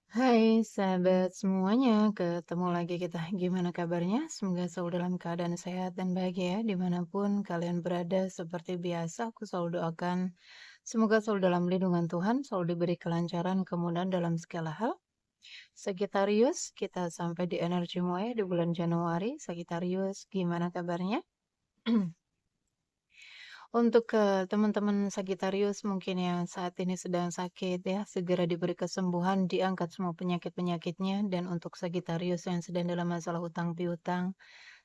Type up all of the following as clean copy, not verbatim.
Hai sahabat semuanya, ketemu lagi kita. Gimana kabarnya? Semoga selalu dalam keadaan sehat dan bahagia ya, dimanapun kalian berada. Seperti biasa, aku selalu doakan semoga selalu dalam lindungan Tuhan, selalu diberi kelancaran, kemudahan dalam segala hal. Sagittarius, kita sampai di energi mulai di bulan Januari. Sagittarius, gimana kabarnya? Untuk teman-teman Sagittarius mungkin yang saat ini sedang sakit ya, segera diberi kesembuhan, diangkat semua penyakit-penyakitnya. Dan untuk Sagittarius yang sedang dalam masalah hutang piutang,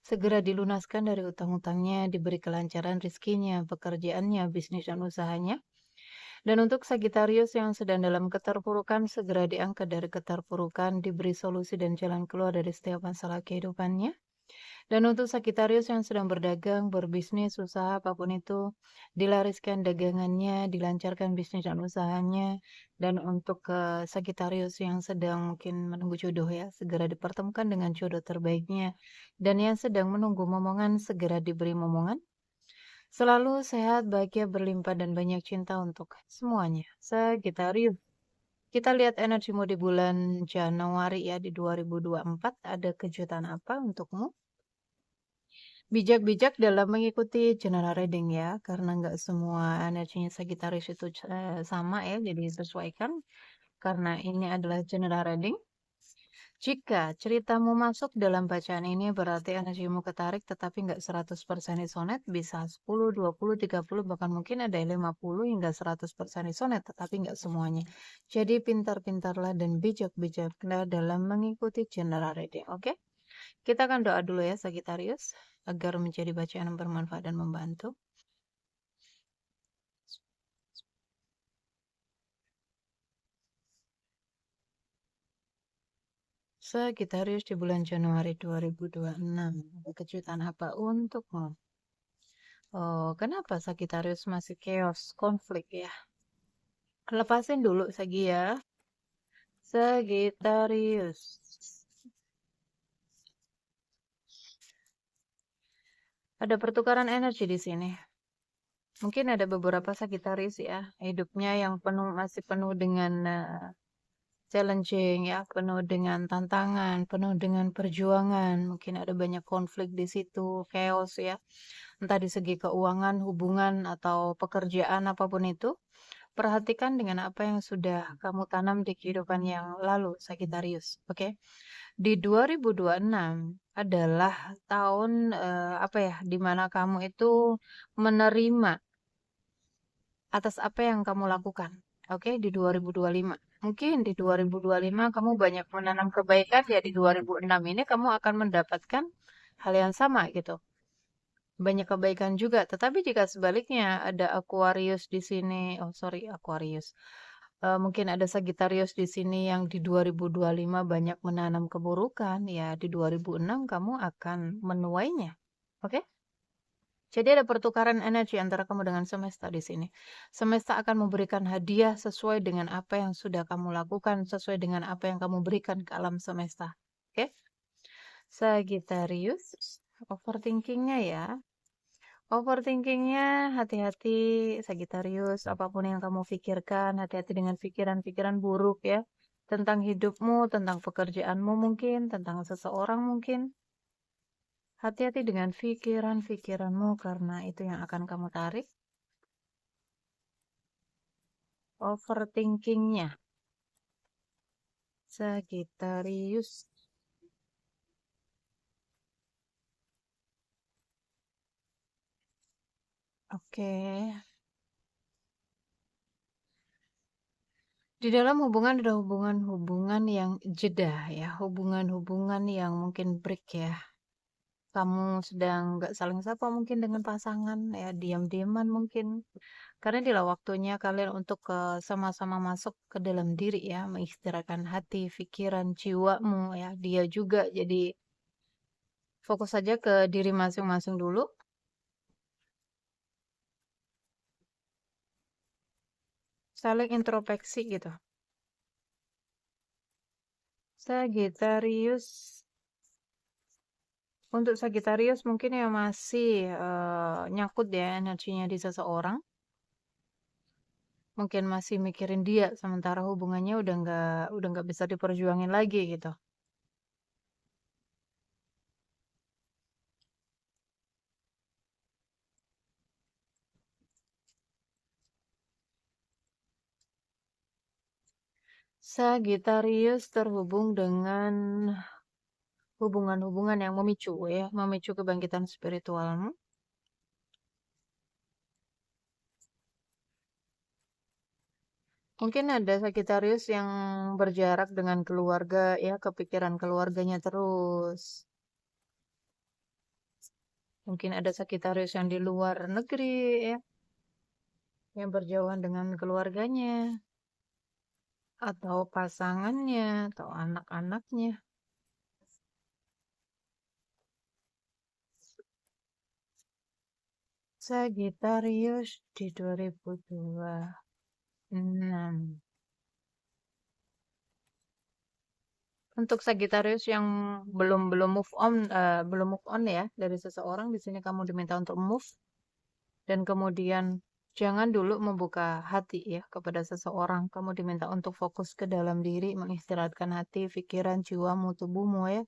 segera dilunaskan dari hutang-hutangnya, diberi kelancaran rezekinya, pekerjaannya, bisnis dan usahanya. Dan untuk Sagittarius yang sedang dalam keterpurukan, segera diangkat dari keterpurukan, diberi solusi dan jalan keluar dari setiap masalah kehidupannya. Dan untuk Sagittarius yang sedang berdagang, berbisnis, usaha apapun itu, dilariskan dagangannya, dilancarkan bisnis dan usahanya. Dan untuk Sagittarius yang sedang mungkin menunggu jodoh ya, segera dipertemukan dengan jodoh terbaiknya. Dan yang sedang menunggu momongan, segera diberi momongan. Selalu sehat, bahagia, berlimpah, dan banyak cinta untuk semuanya. Sagittarius. Kita lihat energimu di bulan Januari ya, di 2024. Ada kejutan apa untukmu? Bijak-bijak dalam mengikuti general reading ya, karena nggak semua energinya Sagittarius itu sama ya, jadi sesuaikan. Karena ini adalah general reading. Jika ceritamu masuk dalam bacaan ini berarti energimu ketarik tetapi nggak 100% isonet, bisa 10, 20, 30, bahkan mungkin ada yang 50 hingga 100% isonet, tetapi nggak semuanya. Jadi pintar-pintarlah dan bijak-bijaklah dalam mengikuti general reading, oke? Kita akan doa dulu ya Sagittarius, agar menjadi bacaan yang bermanfaat dan membantu. Sagittarius di bulan Januari 2026, ada kejutan apa untukmu? Oh, kenapa Sagittarius masih chaos, konflik ya? Lepasin dulu Sagi ya. Sagittarius. Ada pertukaran energi di sini. Mungkin ada beberapa Sagittarius ya, hidupnya yang masih penuh dengan challenging ya, penuh dengan tantangan, penuh dengan perjuangan. Mungkin ada banyak konflik di situ, chaos ya. Entah di segi keuangan, hubungan atau pekerjaan apapun itu. Perhatikan dengan apa yang sudah kamu tanam di kehidupan yang lalu, Sagittarius. Oke. Di 2026 adalah tahun apa ya, di mana kamu itu menerima atas apa yang kamu lakukan. Oke, di 2025. Mungkin di 2025 kamu banyak menanam kebaikan, ya di 2006 ini kamu akan mendapatkan hal yang sama gitu. Banyak kebaikan juga, tetapi jika sebaliknya ada Aquarius di sini, oh sorry Aquarius. Mungkin ada Sagittarius di sini yang di 2025 banyak menanam keburukan, ya di 2006 kamu akan menuainya. Oke? Jadi ada pertukaran energi antara kamu dengan semesta di sini. Semesta akan memberikan hadiah sesuai dengan apa yang sudah kamu lakukan, sesuai dengan apa yang kamu berikan ke alam semesta. Oke? Sagittarius, overthinkingnya ya. Overthinkingnya hati-hati Sagittarius, apapun yang kamu pikirkan, hati-hati dengan pikiran-pikiran buruk ya. Tentang hidupmu, tentang pekerjaanmu mungkin, tentang seseorang mungkin. Hati-hati dengan pikiran-pikiranmu karena itu yang akan kamu tarik. Overthinkingnya Sagittarius. Oke. Di dalam hubungan ada hubungan-hubungan yang jeda ya, hubungan-hubungan yang mungkin break ya. Kamu sedang nggak saling sapa mungkin dengan pasangan ya, diam-diaman mungkin. Karena inilah waktunya kalian untuk sama-sama masuk ke dalam diri ya, mengistirahatkan hati, pikiran, jiwamu ya. Dia juga jadi fokus saja ke diri masing-masing dulu. Saling introspeksi gitu. Sagittarius. Untuk Sagittarius mungkin yang masih nyangkut ya energinya di seseorang. Mungkin masih mikirin dia, sementara hubungannya udah nggak bisa diperjuangin lagi gitu. Sagittarius terhubung dengan hubungan-hubungan yang memicu ya, memicu kebangkitan spiritualmu. Mungkin ada Sagittarius yang berjarak dengan keluarga ya, kepikiran keluarganya terus. Mungkin ada Sagittarius yang di luar negeri ya, yang berjauhan dengan keluarganya atau pasangannya atau anak-anaknya. Sagittarius di 2026. Untuk Sagittarius yang belum belum move on, belum move on ya dari seseorang, di sini kamu diminta untuk move dan kemudian jangan dulu membuka hati ya kepada seseorang. Kamu diminta untuk fokus ke dalam diri, mengistirahatkan hati, pikiran, jiwamu, tubuhmu ya.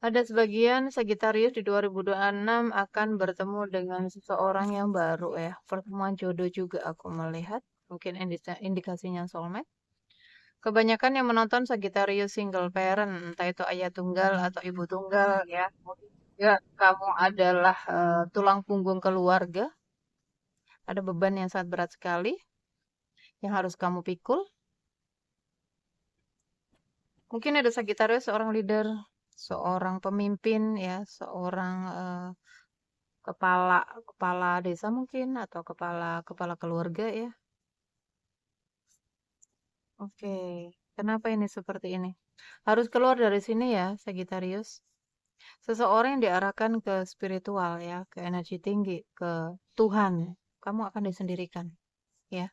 Ada sebagian Sagittarius di 2026 akan bertemu dengan seseorang yang baru ya. Pertemuan jodoh juga aku melihat. Mungkin indikasinya soulmate. Kebanyakan yang menonton Sagittarius single parent, entah itu ayah tunggal atau ibu tunggal ya. Mungkin juga kamu adalah tulang punggung keluarga. Ada beban yang sangat berat sekali yang harus kamu pikul. Mungkin ada Sagittarius seorang leader, seorang pemimpin ya, seorang kepala kepala desa mungkin atau kepala kepala keluarga ya. Oke, kenapa ini seperti ini? Harus keluar dari sini ya, Sagittarius. Seseorang yang diarahkan ke spiritual ya, ke energi tinggi, ke Tuhan, kamu akan disendirikan, ya.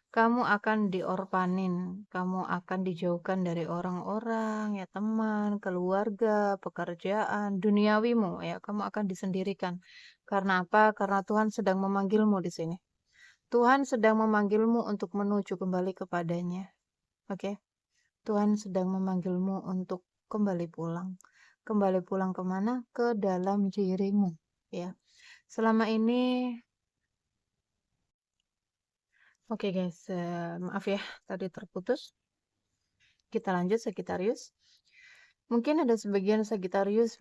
Kamu akan diorpanin, kamu akan dijauhkan dari orang-orang, ya teman, keluarga, pekerjaan, duniawimu, ya. Kamu akan disendirikan. Karena apa? Karena Tuhan sedang memanggilmu di sini. Tuhan sedang memanggilmu untuk menuju kembali kepadanya. Oke? Tuhan sedang memanggilmu untuk kembali pulang. Kembali pulang kemana? Ke dalam dirimu. Ya. Selama ini, oke guys, maaf ya, tadi terputus. Kita lanjut Sagittarius. Mungkin ada sebagian Sagittarius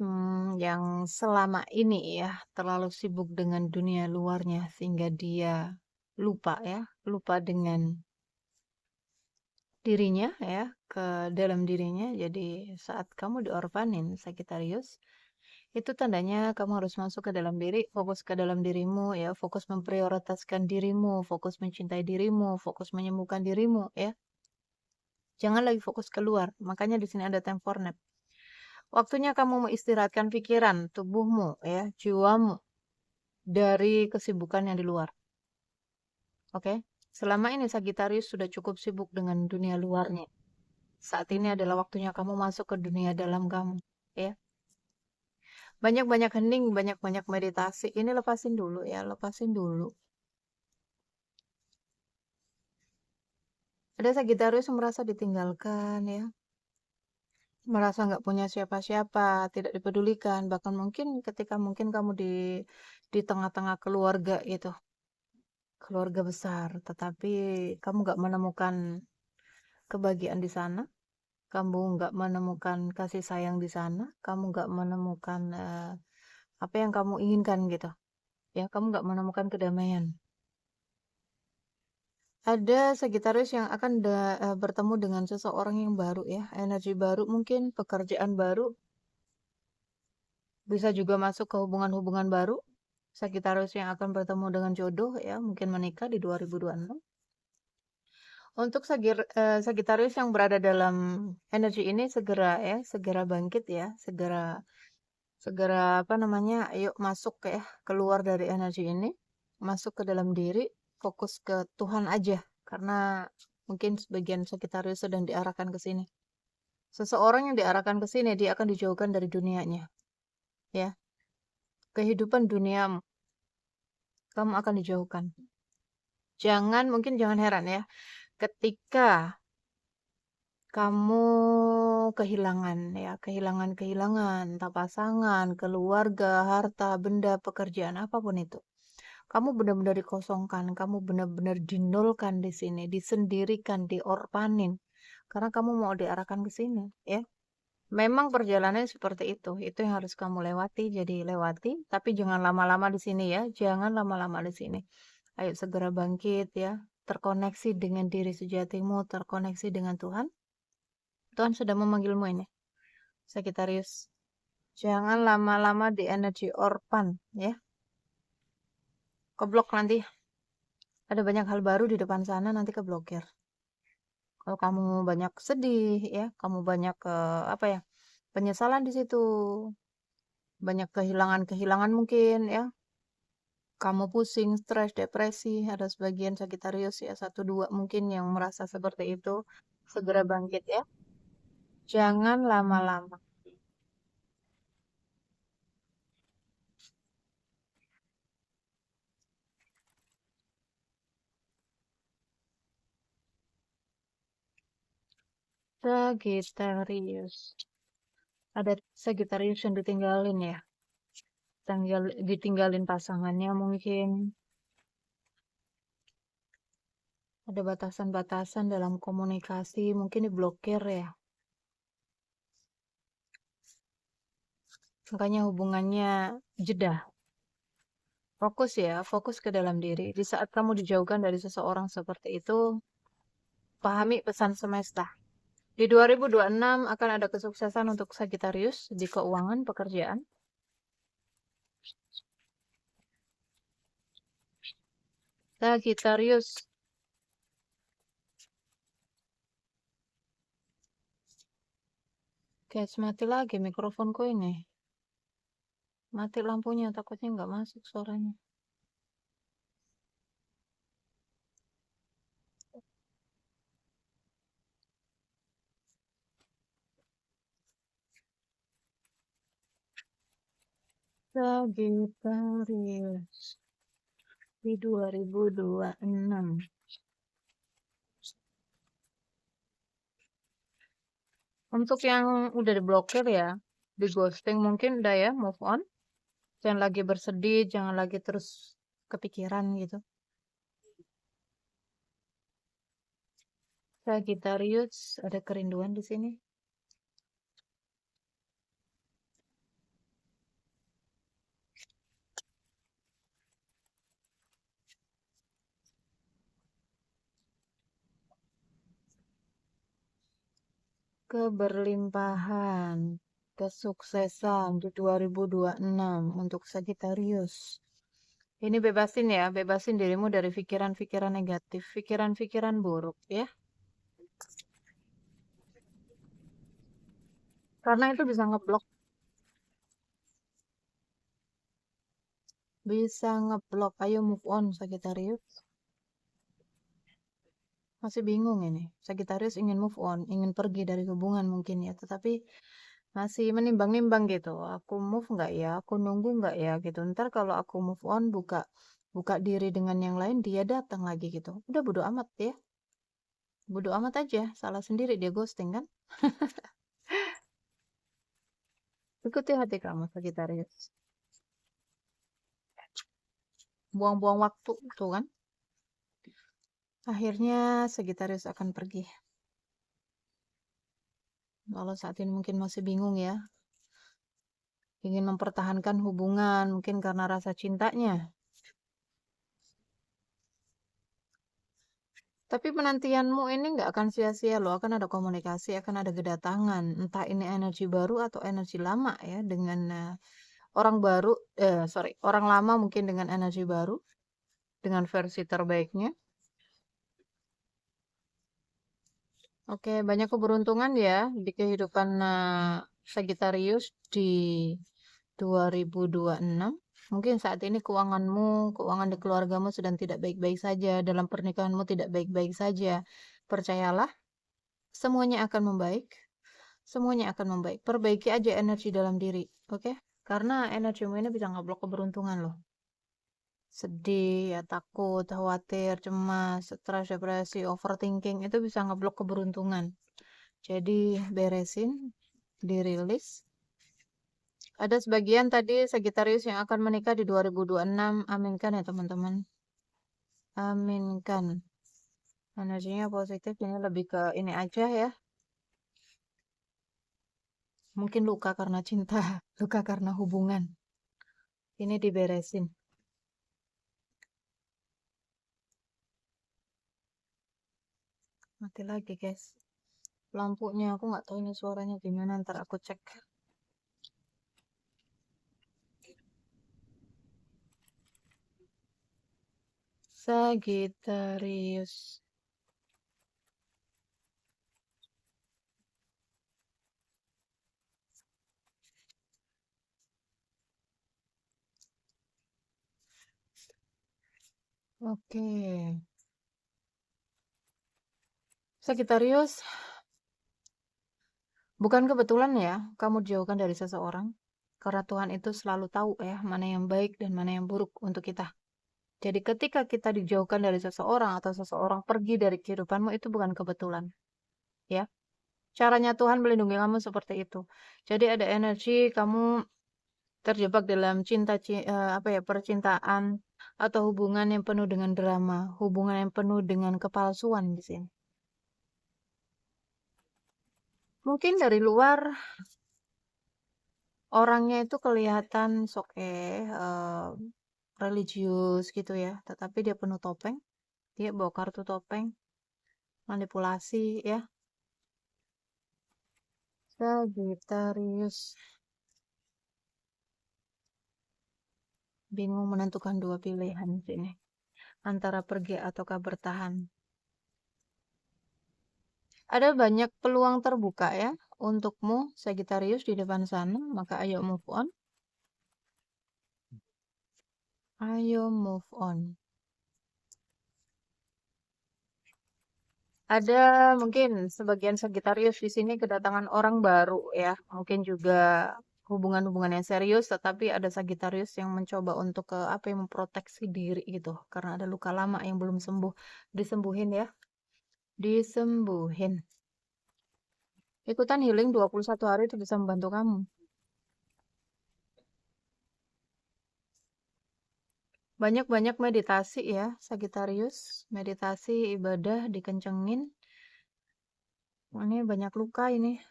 yang selama ini ya terlalu sibuk dengan dunia luarnya sehingga dia lupa ya, lupa dengan dirinya ya, ke dalam dirinya. Jadi saat kamu diorfanin Sagittarius, itu tandanya kamu harus masuk ke dalam diri, fokus ke dalam dirimu ya, fokus memprioritaskan dirimu, fokus mencintai dirimu, fokus menyembuhkan dirimu ya. Jangan lagi fokus keluar. Makanya di sini ada time for nap. Waktunya kamu mengistirahatkan pikiran, tubuhmu ya, jiwamu dari kesibukan yang di luar. Oke? Selama ini Sagittarius sudah cukup sibuk dengan dunia luarnya. Saat ini adalah waktunya kamu masuk ke dunia dalam kamu, ya. Banyak-banyak hening, banyak-banyak meditasi. Ini lepasin dulu ya, lepasin dulu. Ada Sagittarius yang merasa ditinggalkan ya, merasa nggak punya siapa-siapa, tidak dipedulikan. Bahkan mungkin ketika mungkin kamu di tengah-tengah keluarga gitu, keluarga besar, tetapi kamu nggak menemukan kebahagiaan di sana, kamu nggak menemukan kasih sayang di sana, kamu nggak menemukan apa yang kamu inginkan gitu, ya, kamu nggak menemukan kedamaian. Ada Sagittarius yang akan bertemu dengan seseorang yang baru ya, energi baru mungkin, pekerjaan baru, bisa juga masuk ke hubungan-hubungan baru. Sagittarius yang akan bertemu dengan jodoh ya, mungkin menikah di 2026. Untuk Sagittarius yang berada dalam energi ini segera ya, segera bangkit ya, segera segera apa namanya, ayo masuk ya, keluar dari energi ini, masuk ke dalam diri, fokus ke Tuhan aja, karena mungkin sebagian Sagittarius sedang diarahkan ke sini. Seseorang yang diarahkan ke sini, dia akan dijauhkan dari dunianya, ya, kehidupan duniamu. kamu akan dijauhkan. Mungkin jangan heran ya, ketika kamu kehilangan ya, kehilangan, entah pasangan, keluarga, harta, benda, pekerjaan, apapun itu. Kamu benar-benar dikosongkan, kamu benar-benar dinolkan di sini, disendirikan, diorpanin. Karena kamu mau diarahkan ke sini, ya. Memang perjalanannya seperti itu yang harus kamu lewati, jadi lewati, tapi jangan lama-lama di sini ya, jangan lama-lama di sini. Ayo segera bangkit ya, terkoneksi dengan diri sejatimu, terkoneksi dengan Tuhan. Tuhan sudah memanggilmu ini, Sagittarius. Jangan lama-lama di energi orpan ya. Keblok nanti. Ada banyak hal baru di depan sana nanti keblokir. Kalau kamu banyak sedih ya, kamu banyak apa ya? Penyesalan di situ. Banyak kehilangan-kehilangan mungkin ya. Kamu pusing, stres, depresi, ada sebagian Sagittarius ya, 1-2 mungkin yang merasa seperti itu. Segera bangkit ya. Jangan lama-lama. Sagittarius. Ada Sagittarius yang ditinggalin ya. Ditinggalin pasangannya mungkin. Ada batasan-batasan dalam komunikasi, mungkin diblokir ya. Makanya hubungannya jeda. Fokus ya, fokus ke dalam diri. Di saat kamu dijauhkan dari seseorang seperti itu, pahami pesan semesta. Di 2026 akan ada kesuksesan untuk Sagittarius di keuangan, pekerjaan. Sagittarius. Guys, mati lagi mikrofonku ini. Mati lampunya, takutnya nggak masuk suaranya. Sagittarius di 2026. Untuk yang udah diblokir ya, di ghosting mungkin udah ya, move on. Jangan lagi bersedih, jangan lagi terus kepikiran gitu. Sagittarius, ada kerinduan di sini. Keberlimpahan, kesuksesan di 2026 untuk Sagittarius. Ini bebasin ya, bebasin dirimu dari pikiran-pikiran negatif, pikiran-pikiran buruk ya. Karena itu bisa ngeblok. Bisa ngeblok. Ayo move on Sagittarius. Masih bingung ini. Sagittarius ingin move on, ingin pergi dari hubungan mungkin ya. Tetapi masih menimbang-nimbang gitu. Aku move nggak ya? Aku nunggu nggak ya? Gitu. Ntar kalau aku move on, buka diri dengan yang lain, dia datang lagi gitu. Udah bodo amat ya. Bodo amat aja. Salah sendiri dia ghosting kan? Ikuti hati kamu Sagittarius. Buang-buang waktu tuh kan. Akhirnya Sagittarius akan pergi. Kalau saat ini mungkin masih bingung ya. Ingin mempertahankan hubungan mungkin karena rasa cintanya. Tapi penantianmu ini nggak akan sia-sia loh. Akan ada komunikasi, akan ada kedatangan. Entah ini energi baru atau energi lama ya. Dengan orang baru, orang lama mungkin dengan energi baru. Dengan versi terbaiknya. Oke, banyak keberuntungan ya di kehidupan Sagittarius di 2026. Mungkin saat ini keuangan di keluargamu sedang tidak baik-baik saja, dalam pernikahanmu tidak baik-baik saja. Percayalah, semuanya akan membaik. Semuanya akan membaik. Perbaiki aja energi dalam diri, oke? Karena energimu ini bisa ngeblok keberuntungan loh. sedih, ya takut, khawatir, cemas, stres, depresi, overthinking, itu bisa ngeblok keberuntungan. Jadi beresin, dirilis. Ada sebagian tadi Sagittarius yang akan menikah di 2026. Aminkan ya teman-teman. Aminkan. Energinya positif, ini lebih ke ini aja ya. Mungkin luka karena cinta, luka karena hubungan. Ini diberesin. Mati lagi guys. Lampunya aku nggak tahu ini suaranya gimana, ntar aku cek. Sagittarius. Oke. Sagittarius, bukan kebetulan ya kamu dijauhkan dari seseorang. Karena Tuhan itu selalu tahu ya mana yang baik dan mana yang buruk untuk kita. Jadi ketika kita dijauhkan dari seseorang atau seseorang pergi dari kehidupanmu itu bukan kebetulan. Ya. Caranya Tuhan melindungi kamu seperti itu. Jadi ada energi kamu terjebak dalam percintaan atau hubungan yang penuh dengan drama, hubungan yang penuh dengan kepalsuan di sini. Mungkin dari luar orangnya itu kelihatan religius gitu ya, tetapi dia penuh topeng, dia bawa kartu topeng, manipulasi ya. Sagittarius bingung menentukan dua pilihan di sini, antara pergi ataukah bertahan. Ada banyak peluang terbuka ya untukmu Sagittarius di depan sana, maka ayo move on. Ayo move on. Ada mungkin sebagian Sagittarius di sini kedatangan orang baru ya, mungkin juga hubungan-hubungan yang serius, tetapi ada Sagittarius yang mencoba untuk memproteksi diri gitu, karena ada luka lama yang belum sembuh, disembuhin ya, disembuhin. Ikutan healing 21 hari itu bisa membantu kamu. Banyak-banyak meditasi ya, Sagittarius. Meditasi, ibadah, dikencengin. Ini banyak luka ini.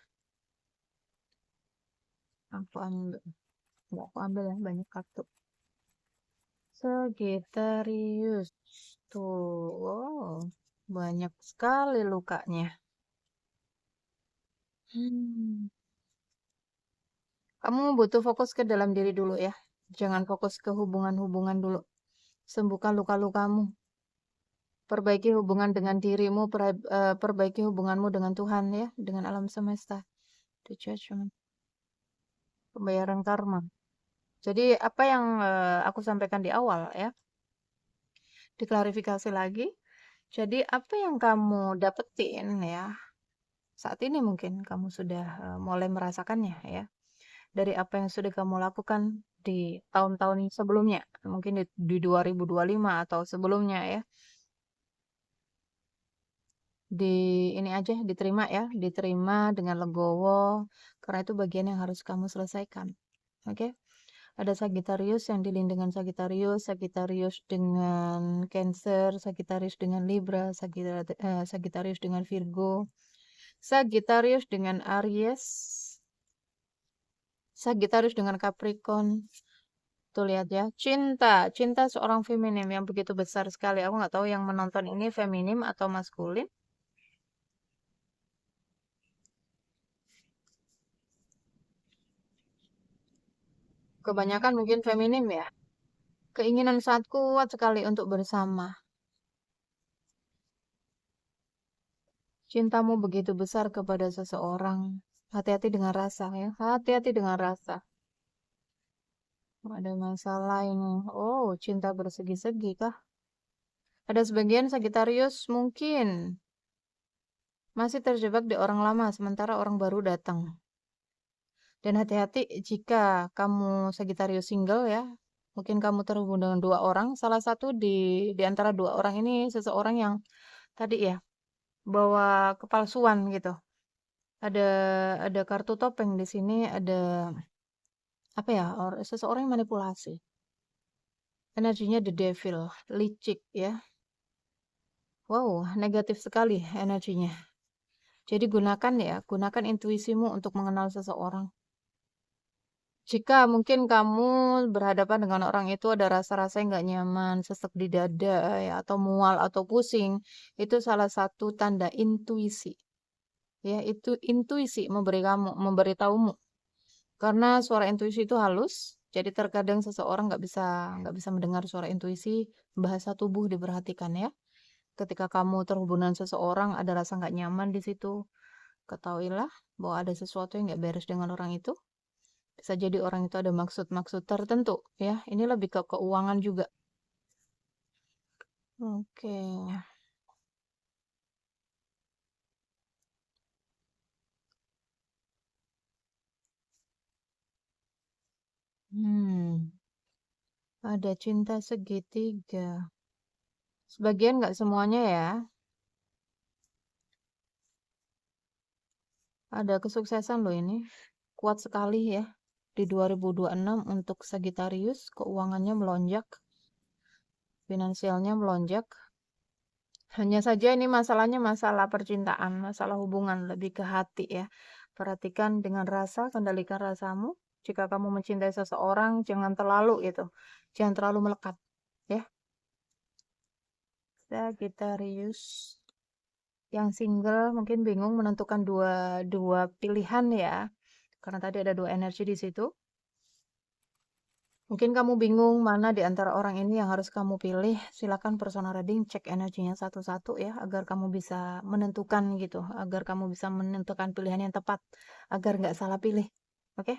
Aku ambil. Nggak, aku ambil ya, banyak kartu. Sagittarius. Tuh, wow, banyak sekali lukanya. Kamu butuh fokus ke dalam diri dulu ya. Jangan fokus ke hubungan-hubungan dulu. Sembuhkan luka-lukamu. Perbaiki hubungan dengan dirimu, perbaiki hubunganmu dengan Tuhan ya, dengan alam semesta. The Judgment. Pembayaran karma. Jadi apa yang aku sampaikan di awal ya, diklarifikasi lagi. Jadi apa yang kamu dapetin ya, saat ini mungkin kamu sudah mulai merasakannya ya, dari apa yang sudah kamu lakukan di tahun-tahun sebelumnya, mungkin di 2025 atau sebelumnya ya. Ini aja diterima ya, diterima dengan legowo, karena itu bagian yang harus kamu selesaikan. Oke? Ada Sagittarius yang dilindungi dengan Sagittarius, Sagittarius dengan Cancer, Sagittarius dengan Libra, Sagittarius dengan Virgo, Sagittarius dengan Aries, Sagittarius dengan Capricorn. Tuh lihat ya, cinta seorang feminim yang begitu besar sekali. Aku nggak tahu yang menonton ini feminim atau maskulin. Kebanyakan mungkin feminim ya. Keinginan sangat kuat sekali untuk bersama. Cintamu begitu besar kepada seseorang. Hati-hati dengan rasa ya. Hati-hati dengan rasa. Ada masalah ini. Oh, cinta bersegi-segi kah? Ada sebagian Sagittarius mungkin masih terjebak di orang lama sementara orang baru datang. Dan hati-hati jika kamu Sagittarius single ya. Mungkin kamu terhubung dengan dua orang, salah satu di antara dua orang ini seseorang yang tadi ya, bawa kepalsuan gitu. Ada ada kartu topeng di sini, ada apa ya? Seseorang yang manipulasi. Energinya the devil, licik ya. Wow, negatif sekali energinya. Jadi gunakan intuisimu untuk mengenal seseorang. Jika mungkin kamu berhadapan dengan orang itu ada rasa-rasa yang nggak nyaman, sesek di dada ya, atau mual atau pusing, itu salah satu tanda intuisi. Ya, itu intuisi memberitahumu. Karena suara intuisi itu halus, jadi terkadang seseorang nggak bisa mendengar suara intuisi, bahasa tubuh diperhatikan ya. Ketika kamu terhubung dengan seseorang, ada rasa nggak nyaman di situ, ketahuilah bahwa ada sesuatu yang nggak beres dengan orang itu. Bisa jadi orang itu ada maksud-maksud tertentu ya. Ini lebih ke keuangan juga. Oke. Hmm, ada cinta segitiga. Sebagian nggak semuanya ya. Ada kesuksesan loh ini. Kuat sekali ya. Di 2026 untuk Sagittarius, keuangannya melonjak, finansialnya melonjak. Hanya saja ini masalahnya masalah percintaan, masalah hubungan, lebih ke hati ya. Perhatikan dengan rasa, kendalikan rasamu. Jika kamu mencintai seseorang, jangan terlalu gitu. Jangan terlalu melekat ya. Sagittarius yang single mungkin bingung menentukan dua pilihan ya. Karena tadi ada dua energi di situ. Mungkin kamu bingung mana di antara orang ini yang harus kamu pilih. Silakan personal reading, cek energinya satu-satu ya, agar kamu bisa menentukan gitu, agar kamu bisa menentukan pilihan yang tepat, agar nggak salah pilih. Oke?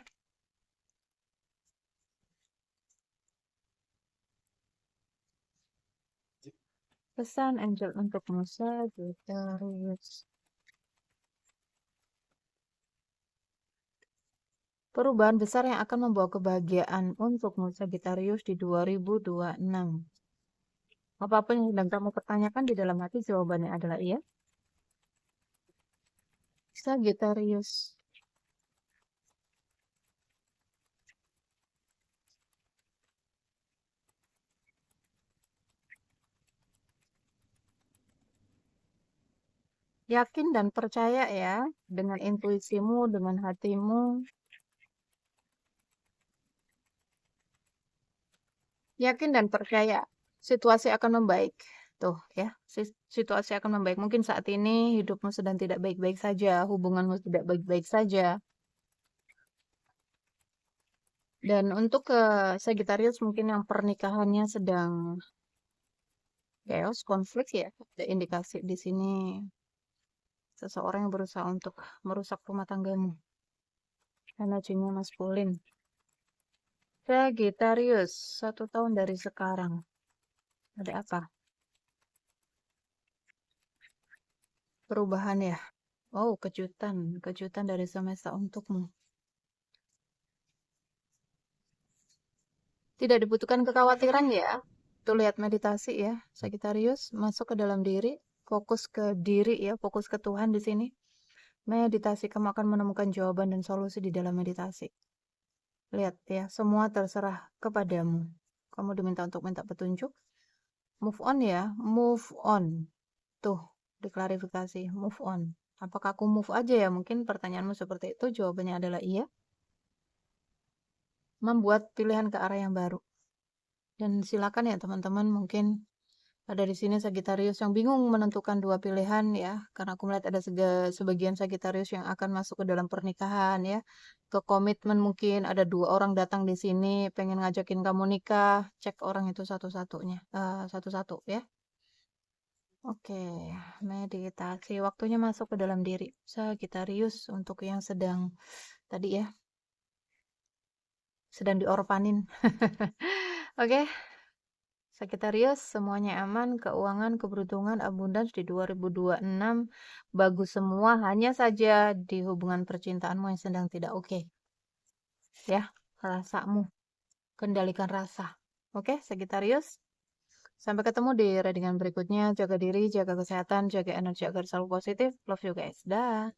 Pesan angel untuk Musa, Sagittarius. Perubahan besar yang akan membawa kebahagiaan untuk Musa Sagittarius di 2026. Apapun yang sedang kamu pertanyakan di dalam hati, jawabannya adalah iya. Sagittarius. Yakin dan percaya ya dengan intuisimu, dengan hatimu. Yakin dan percaya situasi akan membaik. Tuh ya, situasi akan membaik. Mungkin saat ini hidupmu sedang tidak baik-baik saja, hubunganmu tidak baik-baik saja. Dan untuk ke Sagittarius mungkin yang pernikahannya sedang chaos, konflik ya. Ada indikasi di sini seseorang yang berusaha untuk merusak rumah tanggamu. Energinya maskulin. Sagittarius, 1 tahun dari sekarang. Ada apa? Perubahan ya. Oh, kejutan. Kejutan dari semesta untukmu. Tidak dibutuhkan kekhawatiran ya. Tuh lihat meditasi ya, Sagittarius. Masuk ke dalam diri. Fokus ke diri ya. Fokus ke Tuhan di sini. Meditasi, kamu akan menemukan jawaban dan solusi di dalam meditasi. Lihat ya, semua terserah kepadamu. Kamu diminta untuk minta petunjuk. Move on ya, move on. Tuh, diklarifikasi, move on. Apakah aku move aja ya? Mungkin pertanyaanmu seperti itu, jawabannya adalah iya. Membuat pilihan ke arah yang baru. Dan silakan ya teman-teman, mungkin ada di sini Sagittarius yang bingung menentukan dua pilihan ya, karena aku melihat ada sebagian Sagittarius yang akan masuk ke dalam pernikahan ya, ke komitmen mungkin ada dua orang datang di sini pengen ngajakin kamu nikah, cek orang itu satu-satunya, satu-satu ya. Oke, meditasi. Waktunya masuk ke dalam diri. Sagittarius untuk yang sedang tadi ya, sedang diorpanin. Oke, Sagittarius, semuanya aman, keuangan, keberuntungan, abundance di 2026 bagus semua, hanya saja di hubungan percintaanmu yang sedang tidak oke. Ya, rasamu, kendalikan rasa. Oke, Sagittarius. Sampai ketemu di readingan berikutnya. Jaga diri, jaga kesehatan, jaga energi agar selalu positif. Love you guys. Dah.